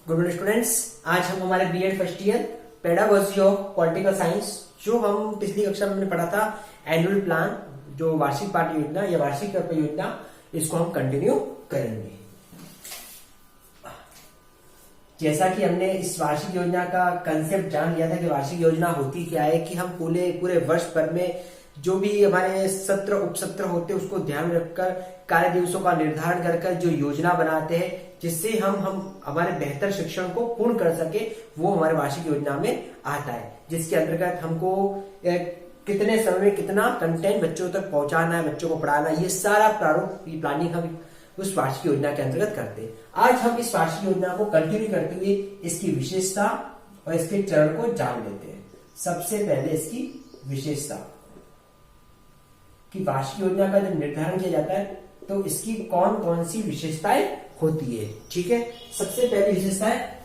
Good morning students. आज हम हमारे BEd first year pedagogy of political science जो हम पिछली कक्षा में हमने पढ़ा था एनुअल प्लान, जो वार्षिक पाठ्य योजना या वार्षिक योजना, इसको हम कंटिन्यू करेंगे। जैसा कि हमने इस वार्षिक योजना का कंसेप्ट जान लिया था कि वार्षिक योजना होती क्या है, कि हम पूरे वर्ष भर में जो भी हमारे सत्र उपसत्र होते हैं उसको ध्यान रखकर कार्य दिवसों का निर्धारण कर जो योजना बनाते हैं, जिससे हम हमारे बेहतर शिक्षण को पूर्ण कर सके, वो हमारे वार्षिक योजना में आता है। जिसके अंतर्गत हमको कितने समय में कितना कंटेंट बच्चों तक पहुंचाना है, बच्चों को पढ़ाना, ये सारा प्रारूप प्लानिंग हम उस वार्षिक योजना के अंतर्गत करते हैं। आज हम इस वार्षिक योजना को कंटिन्यू करते हुए इसकी विशेषता और इसके चरण को जान लेते हैं। सबसे पहले इसकी विशेषता कि वार्षिक योजना का जब निर्धारण किया जाता है तो इसकी कौन कौन सी विशेषताएं होती है। ठीक है, सबसे पहली विशेषता है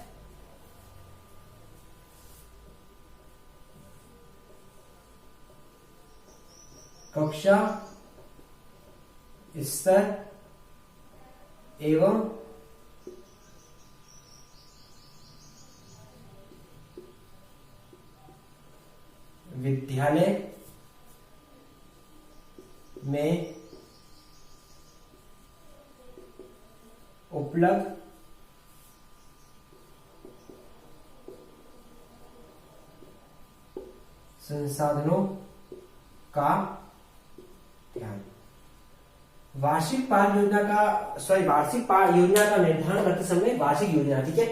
कक्षा स्तर एवं विद्यालय में उपलब्ध संसाधनों का ध्यान। वार्षिक योजना का निर्धारण करते समय वार्षिक योजना, ठीक है,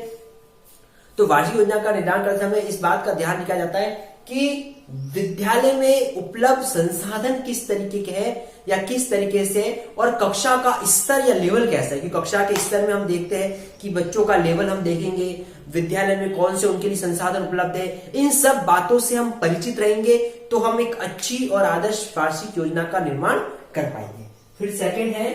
तो वार्षिक योजना का निर्धारण करते समय इस बात का ध्यान रखा जाता है कि विद्यालय में उपलब्ध संसाधन किस तरीके के हैं या किस तरीके से, और कक्षा का स्तर या लेवल कैसा है। कि कक्षा के स्तर में हम देखते हैं कि बच्चों का लेवल हम देखेंगे, विद्यालय में कौन से उनके लिए संसाधन उपलब्ध है, इन सब बातों से हम परिचित रहेंगे तो हम एक अच्छी और आदर्श वार्षिक योजना का निर्माण कर पाएंगे। फिर सेकंड है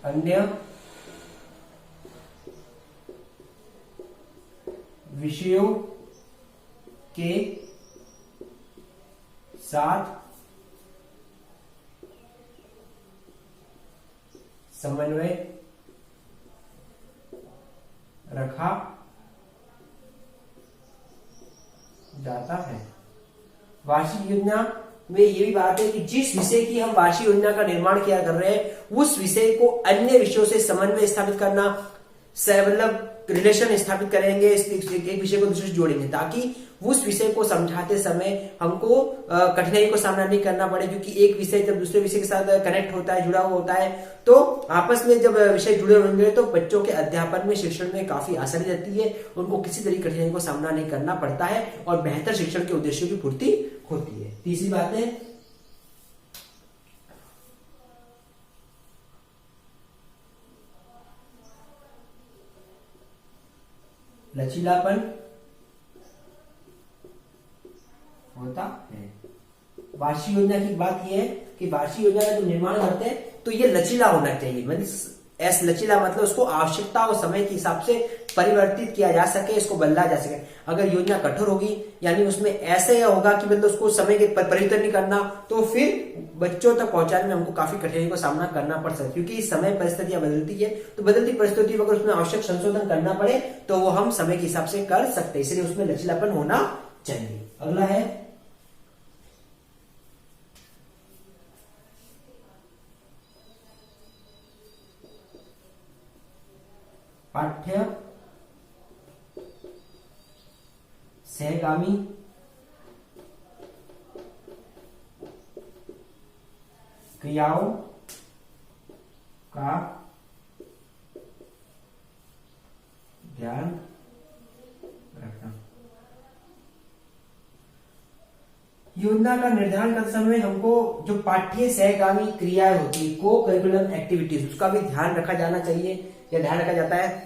अन्य विषयों के साथ समन्वय रखा जाता है। वार्षिक योजना में ये भी बात है कि जिस विषय की हम वार्षिक योजना का निर्माण किया कर रहे हैं उस विषय को अन्य विषयों से समन्वय स्थापित करना, मतलब रिलेशन स्थापित करेंगे, एक विषय को दूसरे से जोड़ेंगे ताकि उस विषय को समझाते समय हमको कठिनाई को सामना नहीं करना पड़े। क्योंकि एक विषय जब दूसरे विषय के साथ कनेक्ट होता है, जुड़ा हुआ होता है, तो आपस में जब विषय जुड़े होंगे तो बच्चों के अध्यापन में, शिक्षण में काफी आसानी रहती है, उनको किसी तरह की कठिनाई को सामना नहीं करना पड़ता है और बेहतर शिक्षण के उद्देश्यों की पूर्ति होती है। तीसरी बात है लचीलापन होता है। वार्षिक योजना की बात यह है कि वार्षिक योजना का जो निर्माण करते हैं तो ये लचीला होना चाहिए। मतलब लचीला मतलब उसको आवश्यकता और समय के हिसाब से परिवर्तित किया जा सके, इसको बदला जा सके। अगर योजना कठोर होगी यानी उसमें ऐसे होगा कि मतलब उसको समय के परिवर्तन नहीं करना, तो फिर बच्चों तक पहुंचाने में हमको काफी कठिनाई का सामना करना पड़ सकता है। क्योंकि समय परिस्थितियां बदलती है, तो बदलती परिस्थिति अगर उसमें आवश्यक संशोधन करना पड़े तो वो हम समय के हिसाब से कर सकते हैं, इसलिए उसमें लचीलापन होना चाहिए। अगला है पाठ्य सहगामी क्रियाओं का ध्यान रखना। योजना का निर्धारण करते समय हमको जो पाठ्य सहगामी क्रियाएं होती है, को करिकुलम एक्टिविटीज, उसका भी ध्यान रखा जाना चाहिए या ध्यान रखा जाता है।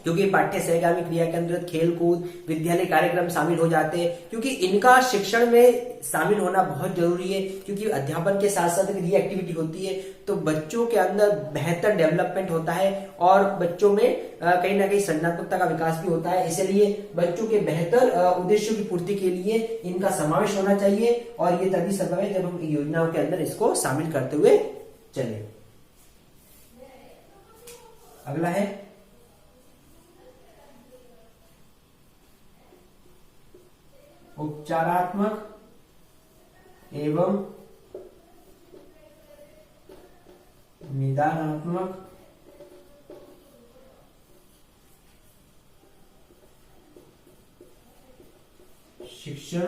क्योंकि पाठ्य सहगामी क्रिया के अंदर खेल कूद विद्यालय कार्यक्रम शामिल हो जाते हैं, क्योंकि इनका शिक्षण में शामिल होना बहुत जरूरी है। क्योंकि अध्यापन के साथ साथ यदि एक्टिविटी होती है तो बच्चों के अंदर बेहतर डेवलपमेंट होता है और बच्चों में कहीं ना कहीं सृजनात्मकता का विकास भी होता है। इसलिए बच्चों के बेहतर उद्देश्यों की पूर्ति के लिए इनका समावेश होना चाहिए और ये तभी संभव है जब हम योजनाओं के अंदर इसको शामिल करते हुए चले। अगला है उपचारात्मक एवं निदानात्मक शिक्षण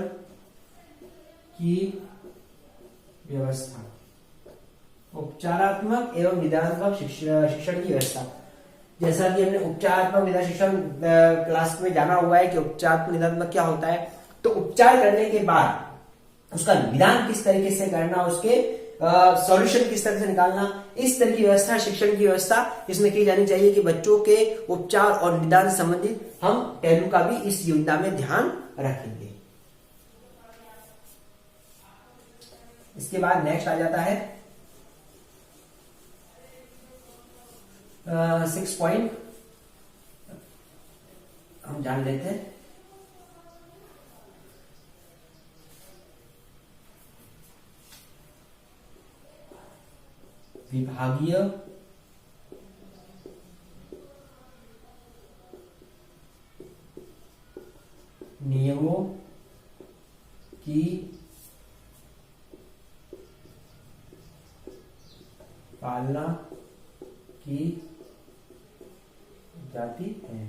की व्यवस्था। उपचारात्मक एवं निदानात्मक शिक्षण की व्यवस्था, जैसा कि हमने उपचारात्मक निदान शिक्षण क्लास में जाना हुआ है कि उपचारात्मक निदानात्मक क्या होता है। तो उपचार करने के बाद उसका निदान किस तरीके से करना, उसके सॉल्यूशन किस तरह से निकालना, इस तरह की व्यवस्था शिक्षण की व्यवस्था इसमें की जानी चाहिए कि बच्चों के उपचार और निदान संबंधित हम पहलू का भी इस योजना में ध्यान रखेंगे। इसके बाद नेक्स्ट आ जाता है 6 पॉइंट, हम जान लेते हैं। विभागीय नियमों की पालना की जाती है।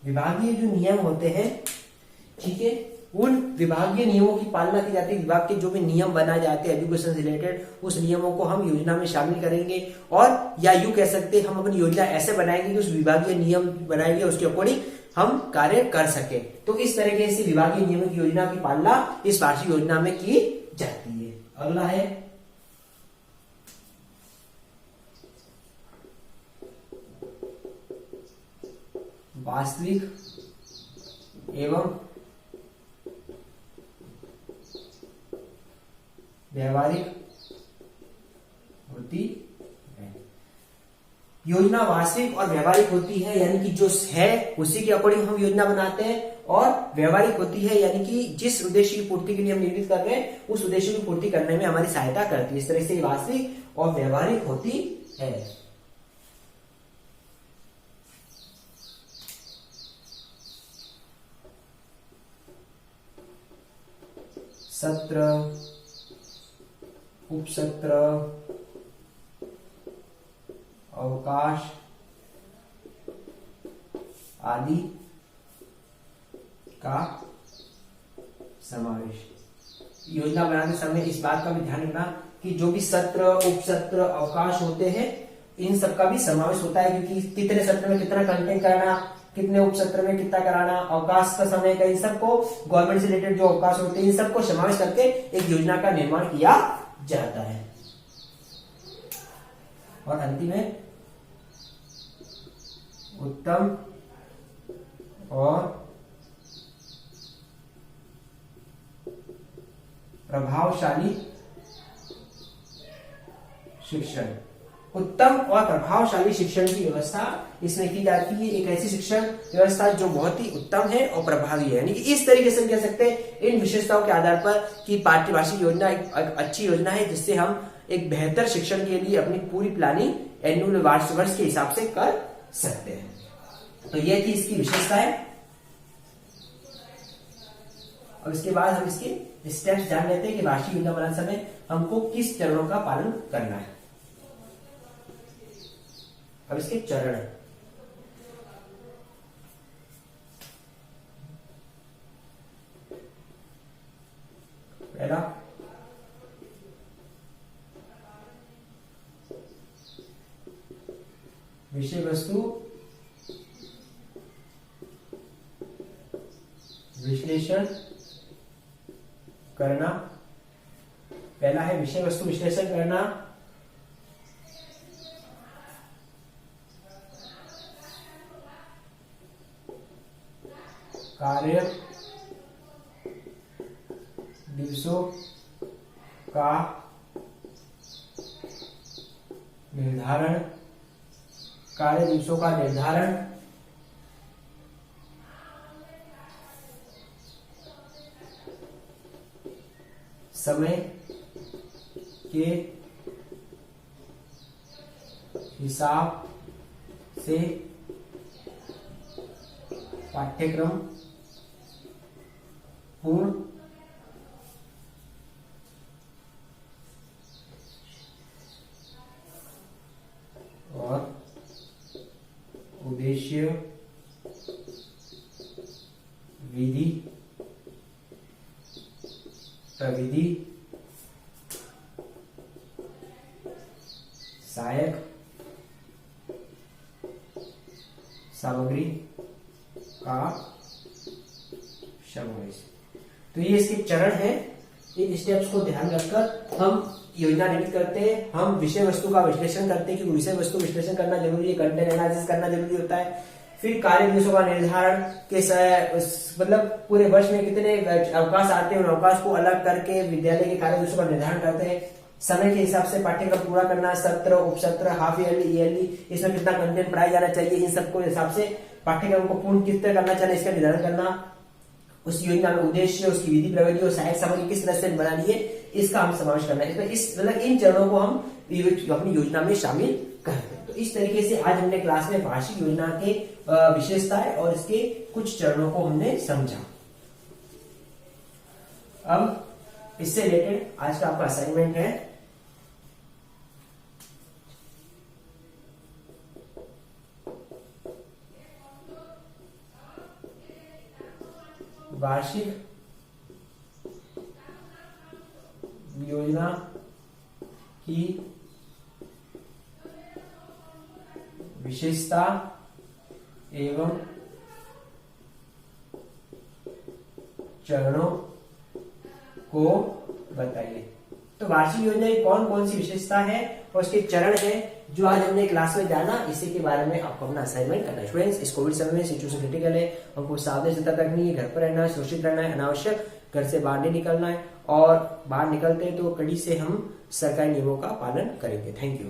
विभागीय जो नियम होते हैं, ठीक है, उन विभागीय नियमों की पालना की जाती है। विभाग के जो भी नियम बनाए जाते हैं एजुकेशन से रिलेटेड, उस नियमों को हम योजना में शामिल करेंगे और या यूं कह सकते हैं हम अपनी योजना ऐसे बनाएंगे कि उस विभागीय नियम बनाएंगे उसके अकॉर्डिंग हम कार्य कर सके। तो इस तरीके से विभागीय नियमों की योजना की पालना इस वार्षिक योजना में की जाती है। अगला है वास्तविक एवं व्यवहारिक होती है। योजना वास्तविक और व्यवहारिक होती है, यानी कि जो है उसी के अकॉर्डिंग हम योजना बनाते हैं, और व्यवहारिक होती है यानी कि जिस उद्देश्य की पूर्ति के लिए हम निर्मित कर रहे हैं उस उद्देश्य की पूर्ति करने में हमारी सहायता करती है। इस तरह से वास्तविक और व्यवहारिक होती है। सत्र, उपसत्र, अवकाश आदि का समावेश। योजना बनाते समय इस बात का भी ध्यान रखना कि जो भी सत्र, उपसत्र, अवकाश होते हैं इन सब का भी समावेश होता है, क्योंकि कितने सत्र में कितना कंटेंट करना, कितने उपसत्र में कितना कराना, अवकाश का समय का, इन सबको गवर्नमेंट से रिलेटेड जो अवकाश होते हैं इन सबको समावेश करके एक योजना का निर्माण किया जाता है। और अंतिम है उत्तम और प्रभावशाली शिक्षण। उत्तम और प्रभावशाली शिक्षण की व्यवस्था इसमें की जाती है। एक ऐसी शिक्षण व्यवस्था जो बहुत ही उत्तम है और प्रभावी है, यानी कि इस तरीके से कह सकते हैं इन विशेषताओं के आधार पर कि पाठ्यवार्षिक योजना एक अच्छी योजना है जिससे हम एक बेहतर शिक्षण के लिए अपनी पूरी प्लानिंग एनुअल वर्ष के हिसाब से कर सकते हैं। तो ये थी इसकी विशेषता है। और इसके बाद हम इसके स्टेप्स जान लेते हैं कि वार्षिक योजना बनाने समय हमको किस चरणों का पालन करना है। अब इसके चरण है। पहला विषय वस्तु विश्लेषण करना। पहला है विषय वस्तु विश्लेषण करना। कार्य दिवसों का निर्धारण, कार्य दिवसों का निर्धारण समय के हिसाब से पाठ्यक्रम पूर्ण और उद्देश्य विधि प्रविधि सहायक सामग्री का समावेश। तो ये इसके चरण है। इन स्टेप्स को ध्यान रखकर हम योजना निर्मित करते हैं। हम विषय वस्तु का विश्लेषण करते हैं, क्योंकि विषय वस्तु विश्लेषण करना जरूरी है, कंटेंट एनालिसिस करना जरूरी होता है। फिर कार्य दिवसों का निर्धारण के मतलब पूरे वर्ष में कितने अवकाश आते हैं, उन अवकाश को अलग करके विद्यालय के कार्य दिवसों का निर्धारण करते हैं। समय के हिसाब से पाठ्यक्रम पूरा करना, सत्र, उपसत्र, हाफ ईयरली, ईयरली, इसमें कितना कंटेंट पढ़ाया जाना चाहिए, इन सबको हिसाब से पाठ्यक्रम को पूर्ण किस तरह करना चाहिए, इसका निर्धारण करना। उस योजना में उद्देश्य, उसकी विधि प्रविधि और सहायक सामग्री किस तरह से बनानी है, इसका हम समावेश करना है। इसमें इस मतलब इन चरणों को हम अपनी योजना में शामिल करते हैं। तो इस तरीके से आज हमने क्लास में वार्षिक योजना के विशेषताएं और इसके कुछ चरणों को हमने समझा। अब इससे रिलेटेड आज का आपका असाइनमेंट है, वार्षिक योजना की विशेषता एवं चरणों को बताइए। तो वार्षिक योजना की कौन कौन सी विशेषता है और उसके चरण है, जो आज हमने क्लास में जाना, इसी के बारे में आपको अपना असाइनमेंट करना है। स्टूडेंट्स, इस कोविड समय में सिचुएशन क्रिटिकल है, हमको सावधानी सतर्क रखनी है, घर पर रहना है, सुरक्षित रहना है, अनावश्यक घर से बाहर नहीं निकलना है, और बाहर निकलते हैं तो कड़ी से हम सरकारी नियमों का पालन करेंगे। Thank you.